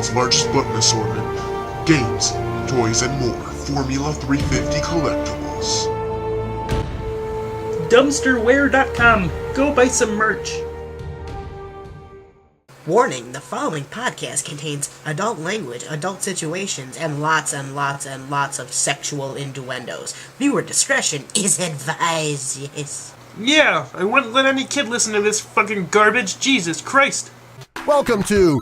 Mattel's largest button assortment, games, toys, and more Formula 350 collectibles. Dumpsterware.com. Go buy some merch. Warning, the following podcast contains adult language, adult situations, and lots of sexual innuendos. Viewer discretion is advised, yes. Yeah, I wouldn't let any kid listen to this fucking garbage. Jesus Christ. Welcome to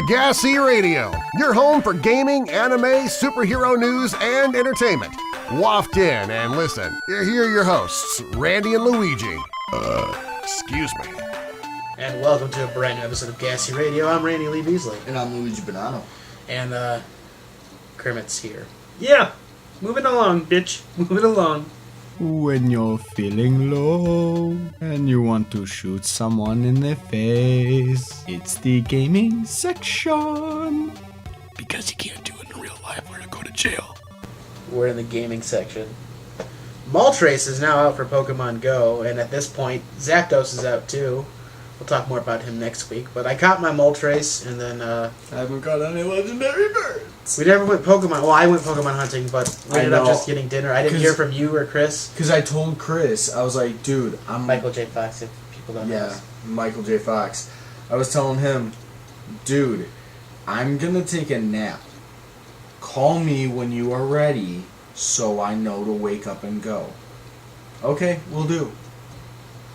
G.A.S.E Radio, your home for gaming, anime, superhero news, and entertainment. Waft in and listen. Here are your hosts, Randy and Luigi. Excuse me. And welcome to a brand new episode of G.A.S.E Radio. I'm Randy Lee Beasley. And I'm Luigi Bonanno. And, Kermit's here. Yeah, moving along, bitch. Moving along. When you're feeling low and you want to shoot someone in the face, it's the gaming section. Because you can't do it in real life or you go to jail. We're in the gaming section. Moltres is now out for Pokemon Go, and at this point, Zapdos is out too. We'll talk more about him next week. But I caught my Moltres, and then, I haven't caught any legendary birds. we never went Pokemon. Well, I went Pokemon hunting, but we ended up just getting dinner. I didn't hear from you or Chris. Because I told Chris, I was like, dude, I'm... Michael J. Fox, if people don't know. Yeah, Michael J. Fox. I was telling him, dude, I'm gonna take a nap. Call me when you are ready so I know to wake up and go. Okay, will do.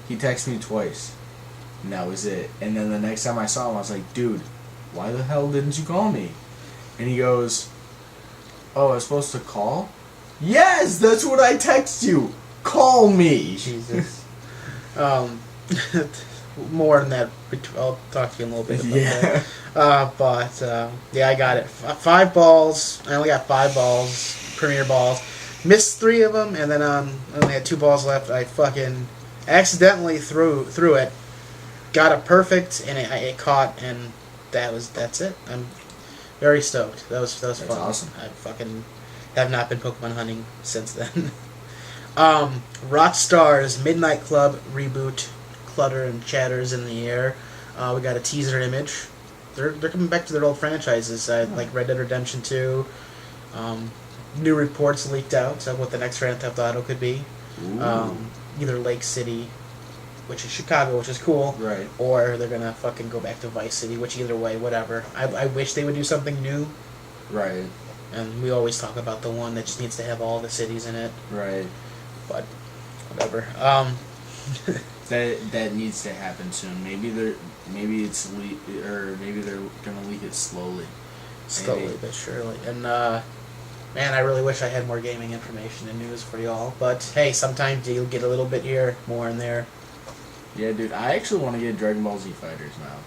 He texted me twice. And that was it. And then the next time I saw him, I was like, dude, why the hell didn't you call me? And he goes, oh, I was supposed to call? Yes, that's what I text you. Call me. Jesus. More than that, I'll talk to you in a little bit about that. Yeah, I got it. 5 balls. I only got 5 balls, premier balls. Missed 3 of them, and then I only had 2 balls left. I fucking accidentally threw it. Got a perfect, and it caught, and that's it. I'm very stoked. That was fun. Awesome. I fucking have not been Pokemon hunting since then. Rockstar's Midnight Club reboot, Clutter and Chatters in the Air. We got a teaser image. They're coming back to their old franchises, like Red Dead Redemption 2. New reports leaked out of what the next Grand Theft Auto could be. Either Lake City, which is Chicago, which is cool. Right. Or they're gonna fucking go back to Vice City, which either way, whatever. I wish they would do something new. Right. And we always talk about the one that just needs to have all the cities in it. Right. But whatever. That needs to happen soon. Maybe they're gonna leak it slowly. Slowly but surely. And man, I really wish I had more gaming information and news for y'all. But hey, sometimes you'll get a little bit here, more in there. Yeah, dude, I actually want to get Dragon Ball Z Fighters now.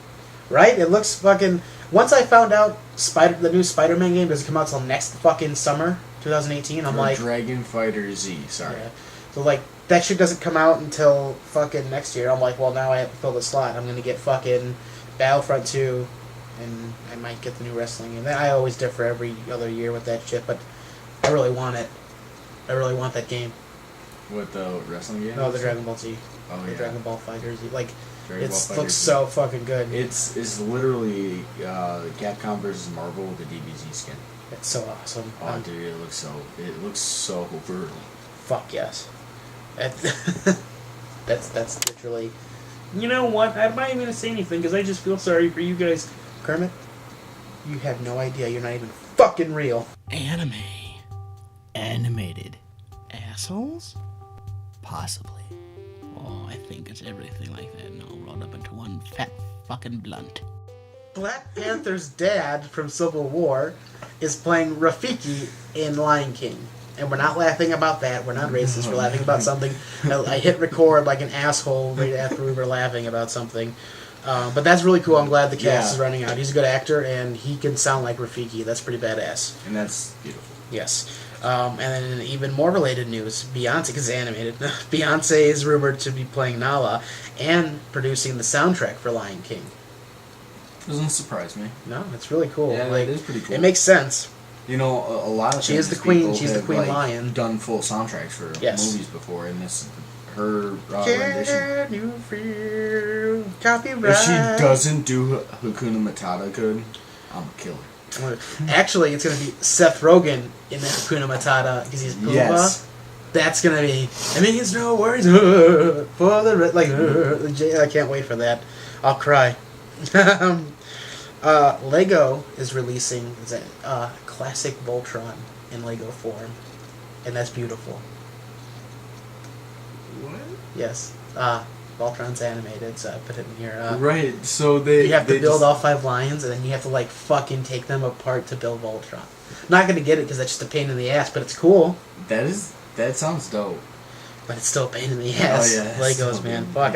Right? It looks fucking... Once I found out the new Spider-Man game doesn't come out till next fucking summer, 2018, I'm like... Dragon Fighter Z, sorry. Yeah. So, like, that shit doesn't come out until fucking next year. I'm like, well, now I have to fill the slot. I'm gonna get fucking Battlefront 2, and I might get the new wrestling game. I always differ every other year with that shit, but I really want it. I really want that game. What, the wrestling game? No, the Dragon Ball Z. Oh, the yeah. Dragon Ball Fighters. Like, Dragon it Ball Fighters looks so fucking good. It's literally Capcom versus Marvel with the DBZ skin. It's so awesome. Oh, dude, it looks so brutal. Fuck yes. That's literally... You know what? I'm not even going to say anything because I just feel sorry for you guys. Kermit, you have no idea. You're not even fucking real. Anime. Animated. Assholes? Possibly. Oh, I think it's everything like that and all rolled up into one fat fucking blunt. Black Panther's dad from Civil War is playing Rafiki in Lion King. And we're not laughing about that. We're not racist. We're laughing about something. I hit record like an asshole right after we were laughing about something. But that's really cool. I'm glad the cast is running out. He's a good actor, and he can sound like Rafiki. That's pretty badass. And that's beautiful. Yes. And then in even more related news, Beyonce, because it's animated, Beyonce is rumored to be playing Nala and producing the soundtrack for Lion King. Doesn't surprise me. No, it's really cool. Yeah, like, it is pretty cool. It makes sense. You know, a lot of she is the queen. She's the queen lion. Done full soundtracks for movies before, and this her rendition. Can you feel copyright? If she doesn't do Hakuna Matata good, I'm a killer. Actually, it's gonna be Seth Rogen in that Hakuna Matata because he's Pumbaa. Yes. That's gonna be. I mean, it's no worries for the I can't wait for that. I'll cry. Lego is releasing classic Voltron in Lego form, and that's beautiful. What? Yes. Voltron's animated, so I put it in here. Right, so they... You have to they build just- all 5 lines, and then you have to, like, fucking take them apart to build Voltron. I'm not gonna get it, because that's just a pain in the ass, but it's cool. That sounds dope. But it's still a pain in the ass. Oh, yeah, Legos, still man. pain. Fuck,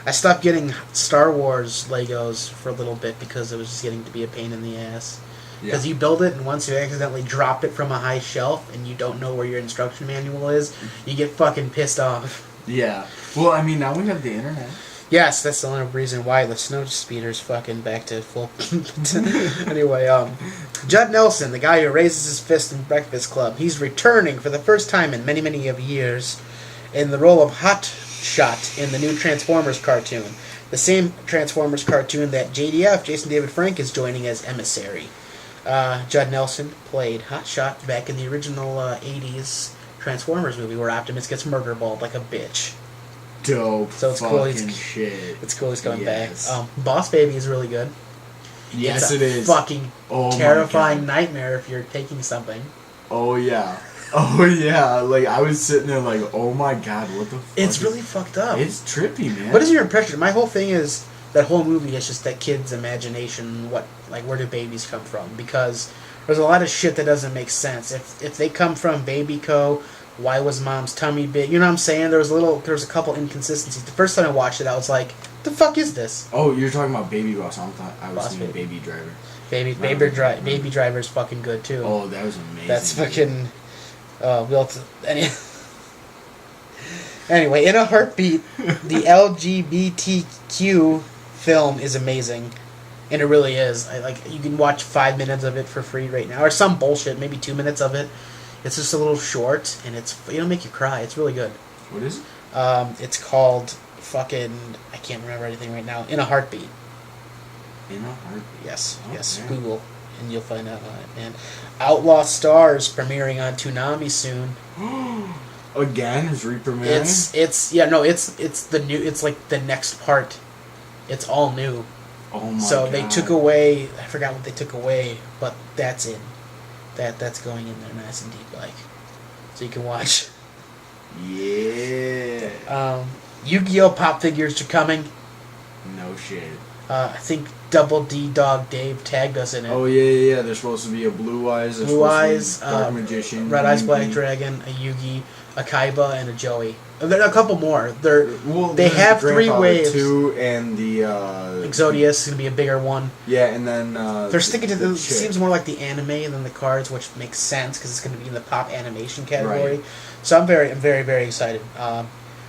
I stopped getting Star Wars Legos for a little bit, because it was just getting to be a pain in the ass. Because you build it, and once you accidentally drop it from a high shelf, and you don't know where your instruction manual is, you get fucking pissed off. Yeah. Well, I mean, now we have the internet. Yes, that's the only reason why the snow speeder's fucking back to full. Anyway, Judd Nelson, the guy who raises his fist in Breakfast Club, he's returning for the first time in many, many years in the role of Hot Shot in the new Transformers cartoon. The same Transformers cartoon that JDF, Jason David Frank, is joining as Emissary. Judd Nelson played Hot Shot back in the original 80s Transformers movie where Optimus gets murderballed like a bitch. Dope. So it's fucking cool. He's, shit. It's cool he's coming Yes. back. Boss Baby is really good. Yes, It's it is. Fucking Oh my terrifying God. nightmare if you're taking something. Oh yeah. Oh yeah. Like I was sitting there like, oh my god, what the fuck? It's really fucked up. It's trippy, man. What is your impression? My whole thing is that whole movie is just that kid's imagination. Where do babies come from? Because there's a lot of shit that doesn't make sense. If they come from Baby Co., why was mom's tummy big? You know what I'm saying? There was a couple inconsistencies. The first time I watched it, I was like, "The fuck is this?" Oh, you're talking about Baby Boss. I was Boss thinking Baby. Baby Driver. Baby Driver's fucking good too. Oh, that was amazing. That's fucking. Anyway, in a heartbeat, the LGBTQ film is amazing, and it really is. You can watch 5 minutes of it for free right now, or some bullshit, maybe 2 minutes of it. It's just a little short, and it'll make you cry. It's really good. What is it? It's called fucking. I can't remember anything right now. In a heartbeat. In a heartbeat. Yes, yes. Okay. Google, and you'll find out on it, man. Outlaw Stars premiering on Toonami soon. Again, is re-premiering? It's the new. It's like the next part. It's all new. Oh my So god. they took away. I forgot what they took away, but that's in. That's going in there nice and deep, so you can watch. Yeah. Yu-Gi-Oh! Pop figures are coming. No shit. I think Double D Dog Dave tagged us in it. Oh yeah. There's supposed to be a Blue Eyes. There's Blue supposed to be Eyes, Dark Magician. Red Eyes Black Yugi. Dragon, a Yugi, a Kaiba, and a Joey. There are a couple more. They there's have the 3 Grandfather waves. 2 and the Exodius is gonna be a bigger one. Yeah, and then They're sticking to the the. chick. Seems more like the anime than the cards, which makes sense because it's going to be in the pop animation category. Right. So I'm very, very excited.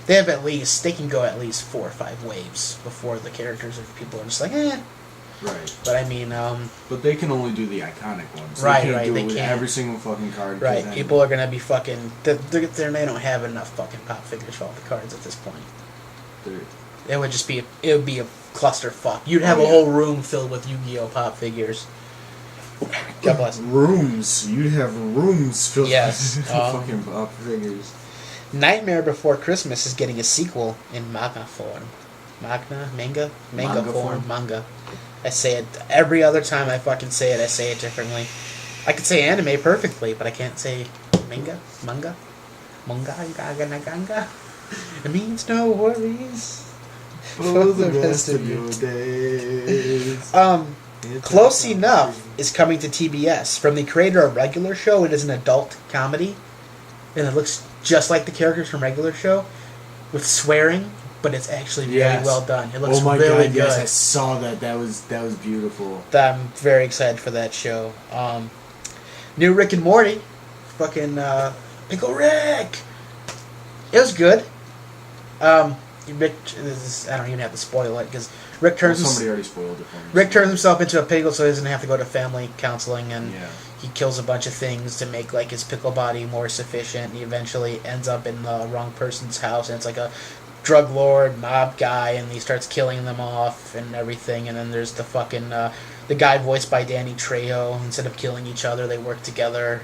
They have they can go at least 4 or 5 waves before the characters of people are just like, eh. Right. But I mean, But they can only do the iconic ones. Right, They can't right, do they it with can't. every single fucking card. 'cause right? then People are going to be fucking. They don't have enough fucking pop figures for all the cards at this point. they're- It would just be. It would be a clusterfuck. You'd have Oh, a yeah. whole room filled with Yu-Gi-Oh pop figures. God bless. Rooms. You'd have rooms filled Yes, with fucking pop figures. Nightmare Before Christmas is getting a sequel in manga form. Manga Manga form. form? Manga. I say it every other time I fucking say it. I say it differently. I could say anime perfectly, but I can't say manga. Ganga. It means no worries For the rest of your days. Close Enough is coming to TBS. From the creator of Regular Show, it is an adult comedy, and it looks just like the characters from Regular Show, with swearing, but it's actually very Yes. well done. It looks Oh my really god! good. Yes, I saw that. That was beautiful. I'm very excited for that show. New Rick and Morty, fucking Pickle Rick. It was good. Rick, I don't even have to spoil it because Rick turns. Somebody already spoiled it for me. Rick turns himself into a pickle so he doesn't have to go to family counseling, and Yeah. he kills a bunch of things to make his pickle body more sufficient. And he eventually ends up in the wrong person's house, and it's like a drug lord, mob guy, and he starts killing them off and everything. And then there's the fucking the guy voiced by Danny Trejo. Instead of killing each other, they work together.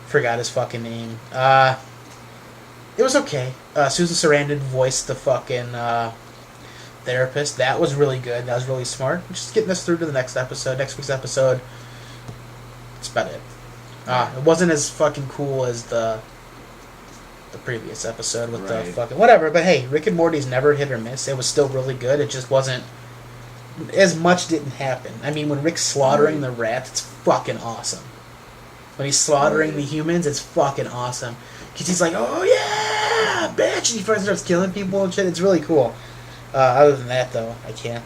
Forgot his fucking name. It was okay. Susan Sarandon voiced the fucking therapist. That was really good. That was really smart. Just getting us through to the next episode. Next week's episode. That's about it. It wasn't as fucking cool as the previous episode with the fucking whatever. But hey, Rick and Morty's never hit or miss. It was still really good. It just wasn't as much didn't happen. I mean, when Rick's slaughtering the rats, it's fucking awesome. When he's slaughtering the humans, it's fucking awesome. Because he's like, oh yeah, bitch, and he first starts killing people and shit. It's really cool. Other than that, though, I can't.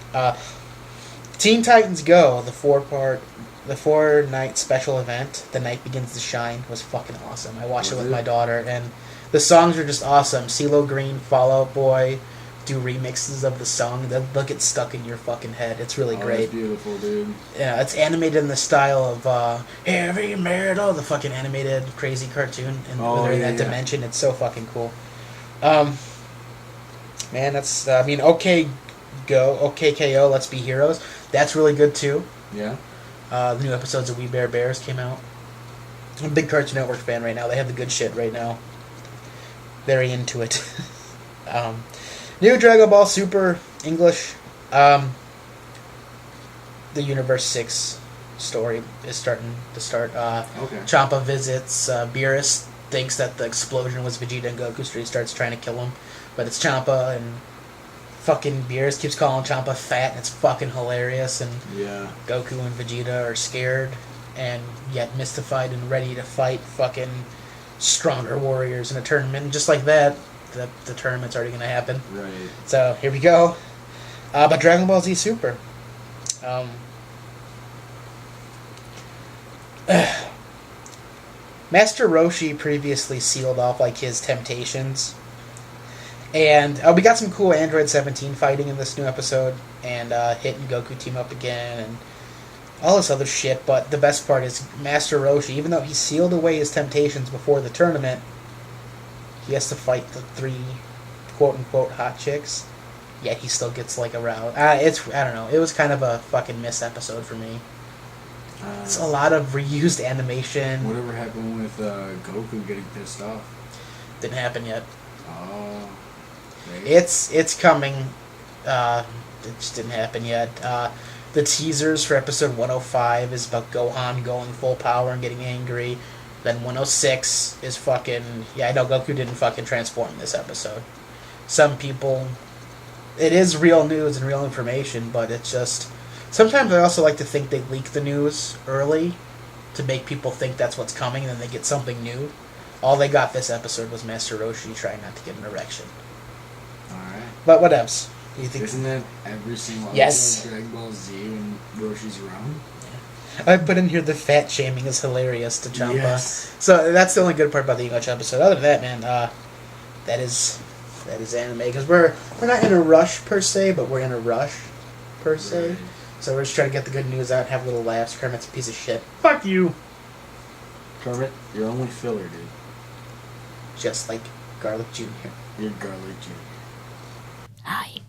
Teen Titans Go, the 4-night special event, The Night Begins to Shine, was fucking awesome. I watched it with my daughter, and the songs are just awesome. CeeLo Green, Fall Out Boy, do remixes of the song. They'll get stuck in your fucking head. It's really great. That's beautiful, dude. Yeah, it's animated in the style of Heavy Metal, the fucking animated crazy cartoon, and they're in that dimension. It's so fucking cool. Man, that's OKKO, Let's Be Heroes. That's really good too. Yeah. The new episodes of We Bare Bears came out. I'm a big Cartoon Network fan right now. They have the good shit right now. Very into it. New Dragon Ball Super English. The Universe 6 story is starting to start. Champa visits Beerus, thinks that the explosion was Vegeta and Goku, so he starts trying to kill him. But it's Champa, and fucking Beerus keeps calling Champa fat, and it's fucking hilarious. And Goku and Vegeta are scared and yet mystified and ready to fight fucking stronger warriors in a tournament. And just like that, the tournament's already going to happen. Right. So here we go. But Dragon Ball Z Super. Master Roshi previously sealed off like his temptations. And we got some cool Android 17 fighting in this new episode. And Hit and Goku team up again. And all this other shit. But the best part is Master Roshi, even though he sealed away his temptations before the tournament, he has to fight the 3 quote-unquote hot chicks. Yet he still gets like a route. I don't know. It was kind of a fucking miss episode for me. It's a lot of reused animation. Whatever happened with Goku getting pissed off? Didn't happen yet. Oh. Right. It's coming. It just didn't happen yet. The teasers for episode 105 is about Gohan going full power and getting angry. Then 106 is fucking... Yeah, I know Goku didn't fucking transform this episode. Some people... It is real news and real information, but it's just... Sometimes I also like to think they leak the news early to make people think that's what's coming, and then they get something new. All they got this episode was Master Roshi trying not to get an erection. Alright. But what else? Do you think? Isn't that every single Yes. episode of Dragon Ball Z when Roshi's around? I put in here the fat shaming is hilarious to Champa. Yes. So that's the only good part about the English episode. Other than that, man, that is anime. Because we're not in a rush per se, but we're in a rush per se. Right. So we're just trying to get the good news out and have little laughs. Kermit's a piece of shit. Fuck you. Kermit, you're only filler, dude. Just like Garlic Jr. You're Garlic Jr. Hi,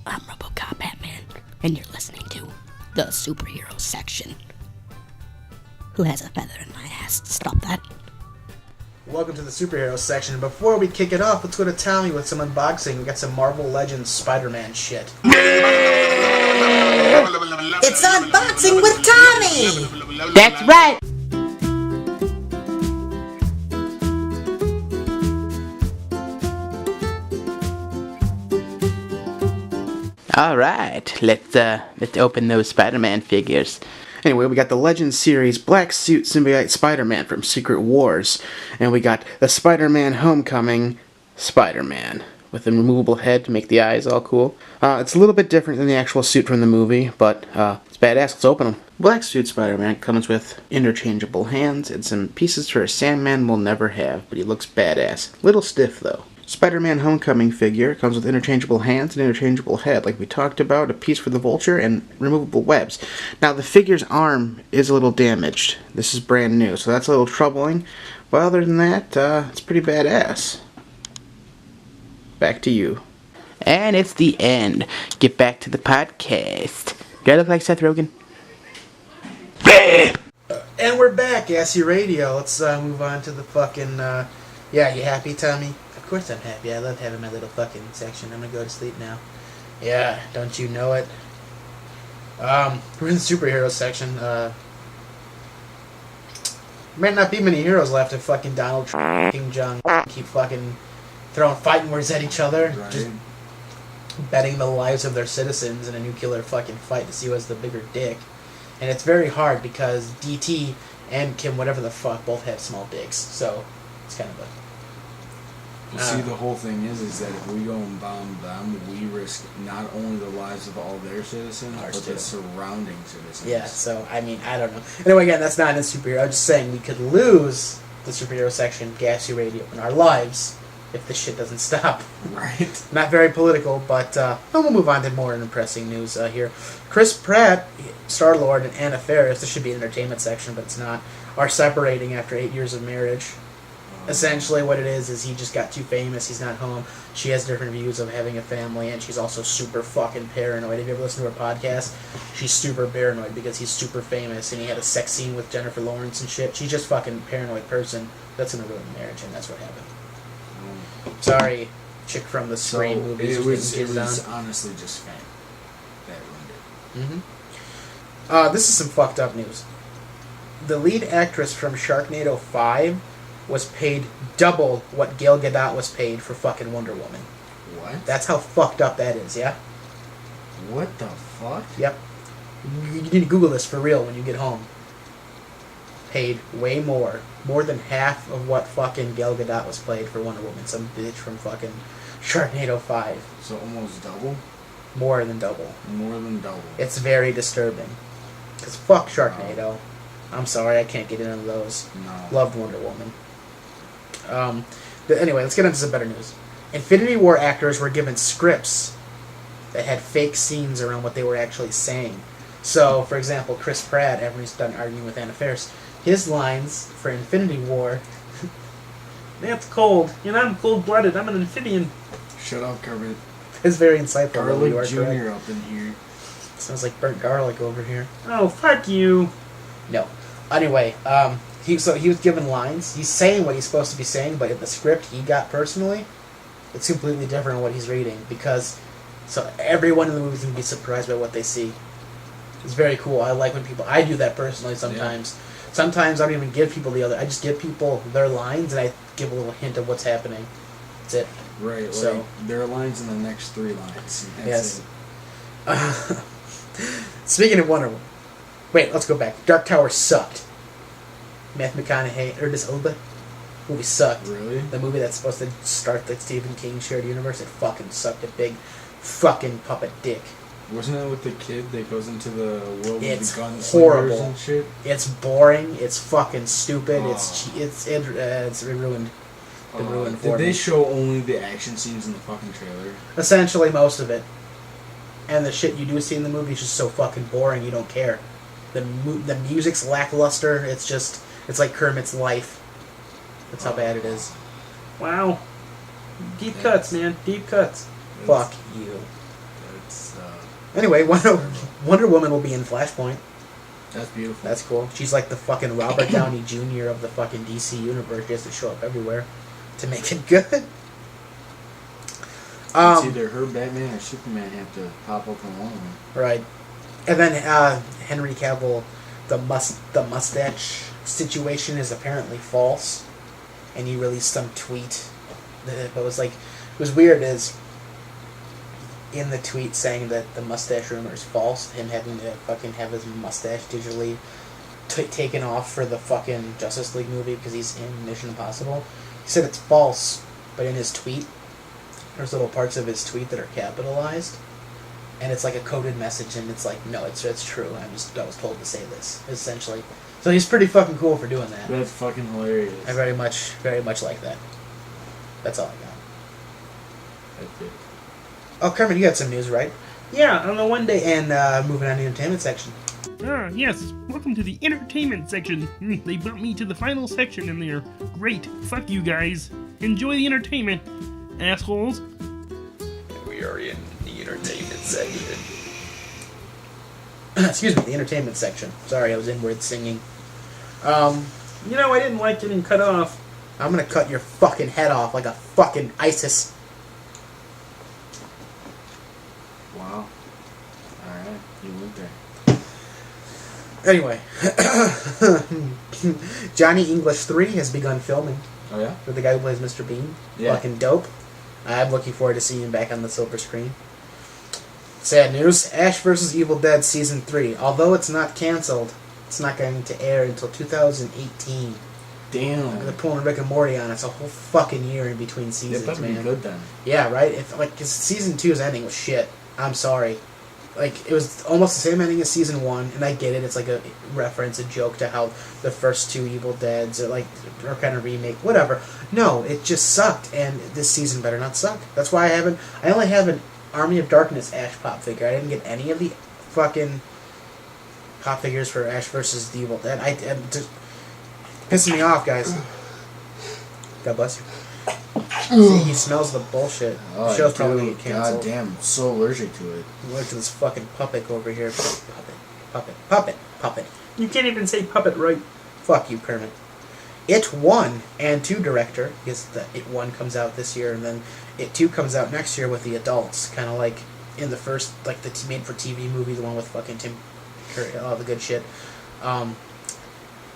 I'm RoboCop Batman, and you're listening to the superhero section. Who has a feather in my ass? Stop that. Welcome to the superhero section. Before we kick it off, let's go to Tommy with some unboxing. We got some Marvel Legends Spider-Man shit. It's unboxing with Tommy! That's right! Alright, let's open those Spider-Man figures. Anyway, we got the Legends series Black Suit Symbiote Spider-Man from Secret Wars. And we got the Spider-Man Homecoming Spider-Man with a removable head to make the eyes all cool. It's a little bit different than the actual suit from the movie, but it's badass. Let's open them. Black Suit Spider-Man comes with interchangeable hands and some pieces for a Sandman will never have, but he looks badass. Little stiff, though. Spider-Man Homecoming figure comes with interchangeable hands and interchangeable head, like we talked about, a piece for the Vulture, and removable webs. Now, the figure's arm is a little damaged. This is brand new, so that's a little troubling. But other than that, it's pretty badass. Back to you. And it's the end. Get back to the podcast. Do I look like Seth Rogen? And we're back, GASE Radio. Let's move on to the fucking, yeah, you happy, Tommy? Of course I'm happy. I love having my little fucking section. I'm gonna go to sleep now. Yeah, don't you know it? We're in the superhero section. Might not be many heroes left if fucking Donald Trump, King Jong keep fucking throwing fighting words at each other. Right. Just betting the lives of their citizens in a nuclear fucking fight to see who has the bigger dick. And it's very hard because DT and Kim, whatever the fuck, both have small dicks. So it's kind of a... See, the whole thing is that if we go and bomb them, we risk not only the lives of all their citizens, Ours but too. the surrounding citizens. Yeah, so, I mean, I don't know. Anyway, again, that's not in the superhero. I'm just saying we could lose the superhero section, GASE Radio, in our lives if this shit doesn't stop. Right. Not very political, but we'll move on to more depressing news here. Chris Pratt, Star-Lord, and Anna Faris, this should be an entertainment section, but it's not, are separating after 8 years of marriage. Essentially what it is he just got too famous, he's not home. She has different views of having a family, and she's also super fucking paranoid. Have you ever listened to her podcast? She's super paranoid because he's super famous, and he had a sex scene with Jennifer Lawrence and shit. She's just fucking paranoid person. That's gonna ruin the marriage, and that's what happened. Sorry, chick from the Scream movies. It was honestly just fame that ruined it. This is some fucked up news. The lead actress from Sharknado 5 was paid double what Gal Gadot was paid for fucking Wonder Woman. What? That's how fucked up that is, yeah? What the fuck? Yep. You need to Google this for real when you get home. Paid way more. More than half of what fucking Gal Gadot was paid for Wonder Woman. Some bitch from fucking Sharknado 5. So almost double? More than double. More than double. It's very disturbing. Because fuck Sharknado. I'm sorry, I can't get into those. No. Loved Wonder Woman. Anyway, let's get into some better news. Infinity War actors were given scripts that had fake scenes around what they were actually saying. So, for example, Chris Pratt, after he's done arguing with Anna Faris, his lines for Infinity War... That's cold. You know, I'm cold-blooded. I'm an amphibian. Shut up, Kermit. is very insightful. Garlic You are Jr. correct. up in here. Sounds like burnt garlic over here. Oh, fuck you. No. Anyway, he was given lines. He's saying what he's supposed to be saying, but in the script he got personally, it's completely different than what he's reading, because so everyone in the movie can be surprised by what they see. It's very cool. I like when people... I do that personally sometimes. Yeah. Sometimes I don't even give people the other... I just give people their lines, and I give a little hint of what's happening. That's it. Right, so, like, there are lines in the next 3 lines. Yes. Speaking of Wonder Woman... Wait, let's go back. Dark Tower sucked. Matthew McConaughey, Idris Elba, movie sucked. Really? The movie that's supposed to start the Stephen King shared universe, it fucking sucked a big fucking puppet dick. Wasn't that with the kid that goes into the world with the gunslingers horrible. And shit? It's boring. It's fucking stupid. It's ruined. Been ruined for Did they me. show only the action scenes in the fucking trailer? Essentially, most of it. And the shit you do see in the movie is just so fucking boring. You don't care. The music's lackluster. It's just... It's like Kermit's life. That's how bad it is. Wow. Deep cuts, man. Deep cuts. Fuck you. That's, Anyway, Wonder Woman will be in Flashpoint. That's beautiful. That's cool. She's like the fucking Robert Downey Jr. of the fucking DC universe. She has to show up everywhere to make it good. It's either her, Batman, or Superman have to pop up in one of them. Right. And then Henry Cavill, the mustache situation is apparently false, and he released some tweet that was like, it was weird is in the tweet saying that the mustache rumor is false, him having to fucking have his mustache digitally taken off for the fucking Justice League movie because he's in Mission Impossible. He said it's false, but in his tweet there's little parts of his tweet that are capitalized, and it's like a coded message, and it's like, no, it's true. I was told to say this, essentially. So he's pretty fucking cool for doing that. That's fucking hilarious. I very much like that. That's all I got. That's it. Oh, Kermit, you got some news, right? Yeah, on the one day. And moving on to the entertainment section. Ah, yes. Welcome to the entertainment section. They brought me to the final section and they're great. Fuck you guys. Enjoy the entertainment, assholes. we are in the entertainment section. Excuse me, the entertainment section. Sorry, I was inward singing. You know, I didn't like getting cut off. I'm gonna cut your fucking head off like a fucking ISIS. Wow. Alright, you went there. Anyway, Johnny English 3 has begun filming Oh yeah? with the guy who plays Mr. Bean. Yeah. Fucking dope. I'm looking forward to seeing him back on the silver screen. Sad news, Ash vs. Evil Dead Season 3. Although it's not cancelled, it's not going to air until 2018. Damn. They're pulling Rick and Morty on. It's a whole fucking year in between It seasons, better man. be good then. Yeah, right? If, like, 'cause Season 2's ending was shit. I'm sorry. Like, it was almost the same ending as Season 1, and I get it. It's like a reference, a joke to how the first two Evil Deads are, like, are kind of remake, whatever. No, it just sucked, and this season better not suck. That's why I only have an Army of Darkness Ash pop figure. I didn't get any of the fucking pop figures for Ash versus the Evil Dead. I'm just pissing me off, guys. God bless you. See, he smells the bullshit. Oh, The show's probably dude, gonna get canceled. God damn, I'm so allergic to it. Look at this fucking puppet over here. Puppet. You can't even say puppet right. Fuck you, Kermit. It 1 and 2 director, because the It 1 comes out this year, and then It 2 comes out next year with the adults. Kind of like in the first, like the made-for-TV movie, the one with fucking Tim Curry, all the good shit.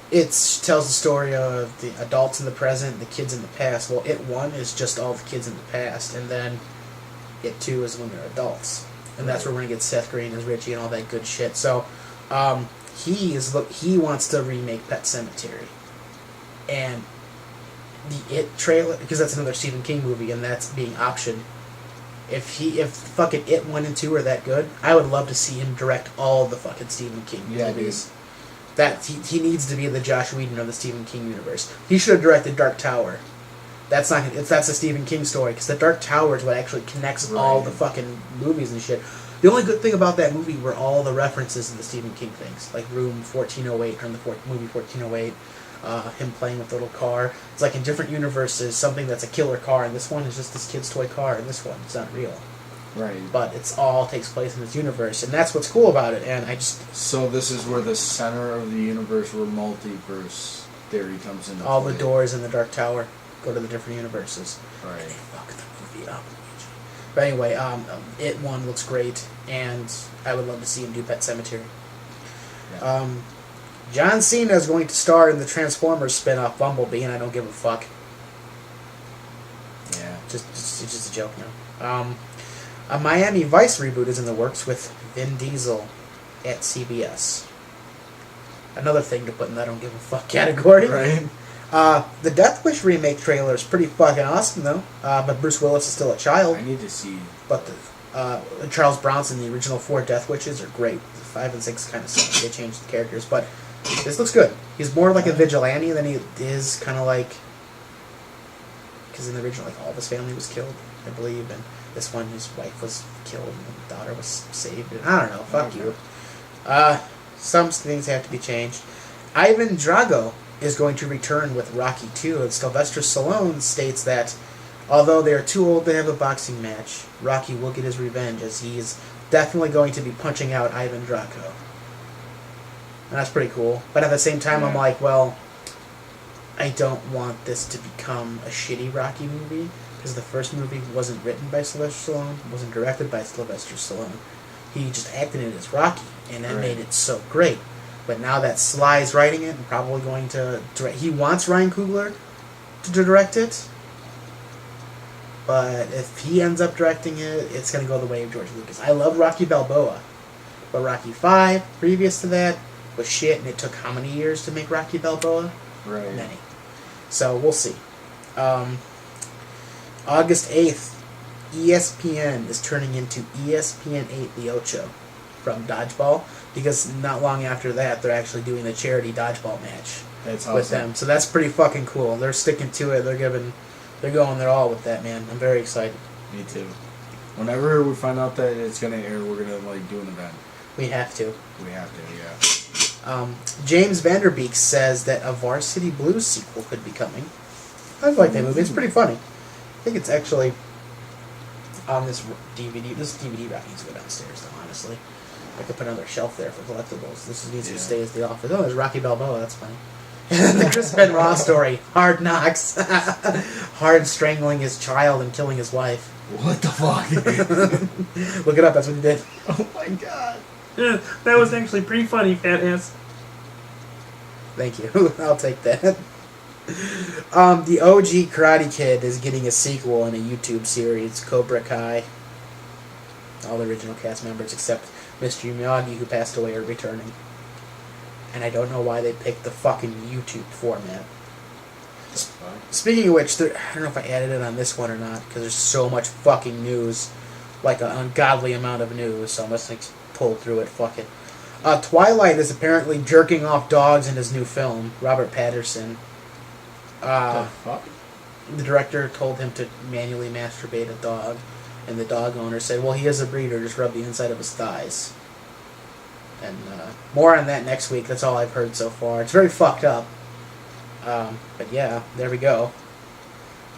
It tells the story of the adults in the present and the kids in the past. Well, It 1 is just all the kids in the past, and then It 2 is when they're adults. And that's where we're going to get Seth Green as Richie and all that good shit. So, he wants to remake Pet Sematary. And the It trailer, because that's another Stephen King movie, and that's being optioned. If fucking It 1 and 2 are that good, I would love to see him direct all the fucking Stephen King movies. That he needs to be the Josh Whedon of the Stephen King universe. He should have directed Dark Tower. That's a Stephen King story, because the Dark Tower is what actually connects all the fucking movies and shit. The only good thing about that movie were all the references to the Stephen King things, like Room 1408 from the movie 1408. Him playing with the little car. It's like in different universes, something that's a killer car, and this one is just this kid's toy car, and this one, it's not real. Right. But it's all takes place in this universe, and that's what's cool about it, and I just... So this is where the center of the universe, where multiverse theory comes into all play. the doors in the Dark Tower go to the different universes. Right. They fuck the movie up. But anyway, It 1 looks great, and I would love to see him do Pet Sematary. Yeah. John Cena is going to star in the Transformers spin-off Bumblebee, and I don't give a fuck. Yeah. It's just a joke now. A Miami Vice reboot is in the works with Vin Diesel at CBS. Another thing to put in the I don't give a fuck category. Right. The Death Wish remake trailer is pretty fucking awesome, though. But Bruce Willis is still a child. I need to see. But Charles Bronson, the original 4 Death Witches, are great. 5 and 6 kind of suck. They changed the characters, but this looks good. He's more like a vigilante than he is kind of like... Because in the original, like, all of his family was killed, I believe, and this one, his wife was killed, and the daughter was saved, and I don't know, fuck you. Some things have to be changed. Ivan Drago is going to return with Rocky 2, and Sylvester Stallone states that although they are too old to have a boxing match, Rocky will get his revenge, as he is definitely going to be punching out Ivan Drago. And that's pretty cool. But at the same time, I'm like, well, I don't want this to become a shitty Rocky movie, because the first movie wasn't written by Sylvester Stallone, wasn't directed by Sylvester Stallone. He just acted in it as Rocky, and that made it so great. But now that Sly's writing it, and probably going to direct, he wants Ryan Coogler to direct it, but if he ends up directing it, it's going to go the way of George Lucas. I love Rocky Balboa, but Rocky 5, previous to that, was shit, and it took how many years to make Rocky Balboa? Right. Many. So, we'll see. August 8th, ESPN is turning into ESPN 8 The Ocho from Dodgeball, because not long after that, they're actually doing a charity dodgeball match with them. So that's pretty fucking cool. They're sticking to it. They're going their all with that, man. I'm very excited. Me too. Whenever we find out that it's gonna air, we're gonna do an event. We have to. We have to, yeah. James Vanderbeek says that a Varsity Blues sequel could be coming. I like that movie. It's pretty funny. I think it's actually on this DVD. This DVD rack needs to go downstairs, though, honestly. I could put another shelf there for collectibles. This needs to stay as the office. Oh, there's Rocky Balboa. That's funny. The Chris Benoit story. Hard Knocks. Hard strangling his child and killing his wife. What the fuck? Look it up. That's what he did. Oh my god. That was actually pretty funny, fat ass. Thank you. I'll take that. The OG Karate Kid is getting a sequel in a YouTube series, Cobra Kai. All the original cast members except Mr. Miyagi, who passed away, are returning. And I don't know why they picked the fucking YouTube format. Speaking of which, I don't know if I added it on this one or not, because there's so much fucking news. Like an ungodly amount of news, so I must like, pull through it, fuck it. Twilight is apparently jerking off dogs in his new film, Robert Pattinson. The fuck? The director told him to manually masturbate a dog, and the dog owner said, well, he is a breeder, just rub the inside of his thighs. And more on that next week. That's all I've heard so far. It's very fucked up. But yeah, there we go.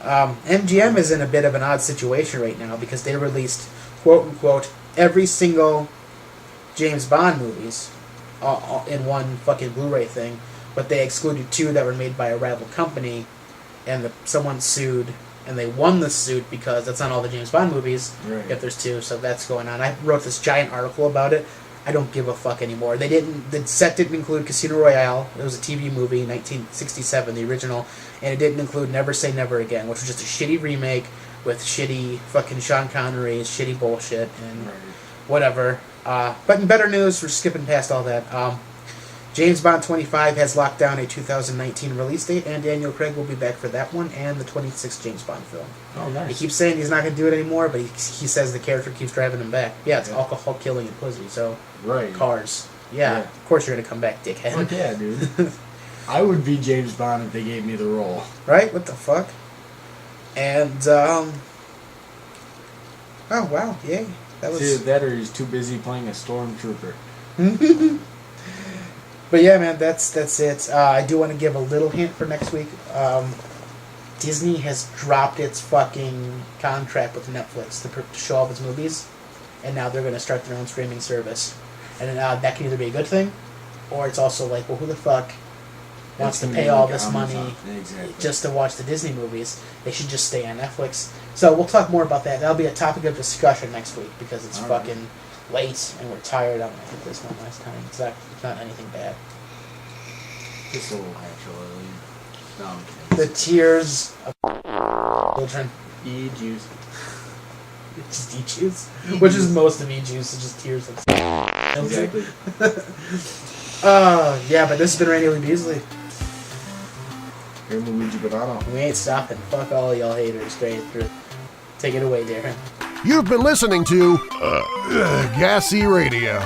MGM is in a bit of an odd situation right now because they released, quote-unquote, every single James Bond movies in one fucking Blu-ray thing, but they excluded 2 that were made by a rival company, and someone sued, and they won the suit because that's not all the James Bond movies, if there's 2, so that's going on. I wrote this giant article about it. I don't give a fuck anymore. The set didn't include Casino Royale. It was a TV movie, 1967, the original, and it didn't include Never Say Never Again, which was just a shitty remake with shitty fucking Sean Connery, shitty bullshit, and whatever. But in better news, we're skipping past all that. James Bond 25 has locked down a 2019 release date, and Daniel Craig will be back for that one and the 26th James Bond film. Oh, nice. He keeps saying he's not going to do it anymore, but he says the character keeps driving him back. Yeah, it's alcohol, killing, and pussy, so... Right. Cars. Yeah, of course you're going to come back, dickhead. Fuck yeah, dude. I would be James Bond if they gave me the role. Right? What the fuck? And, oh, wow, yay. That was... Either that or he's too busy playing a stormtrooper. But yeah, man, that's it. I do want to give a little hint for next week. Disney has dropped its fucking contract with Netflix to show all its movies, and now they're going to start their own streaming service. And that can either be a good thing, or it's also like, well, who the fuck wants to pay all this money just to watch the Disney movies? They should just stay on Netflix. So we'll talk more about that. That'll be a topic of discussion next week because it's fucking late and we're tired. I hit this one last time. It's not anything bad. Just a little actually. No, I'm The kidding. tears of children. E-juice. Just E-juice. Which is most of E-juice. It's just tears of Exactly. Yeah, but this has been Randy Lee Beasley. You're Luigi Banana. We ain't stopping. Fuck all y'all haters straight through. Take it away, Darren. You've been listening to GASE Radio.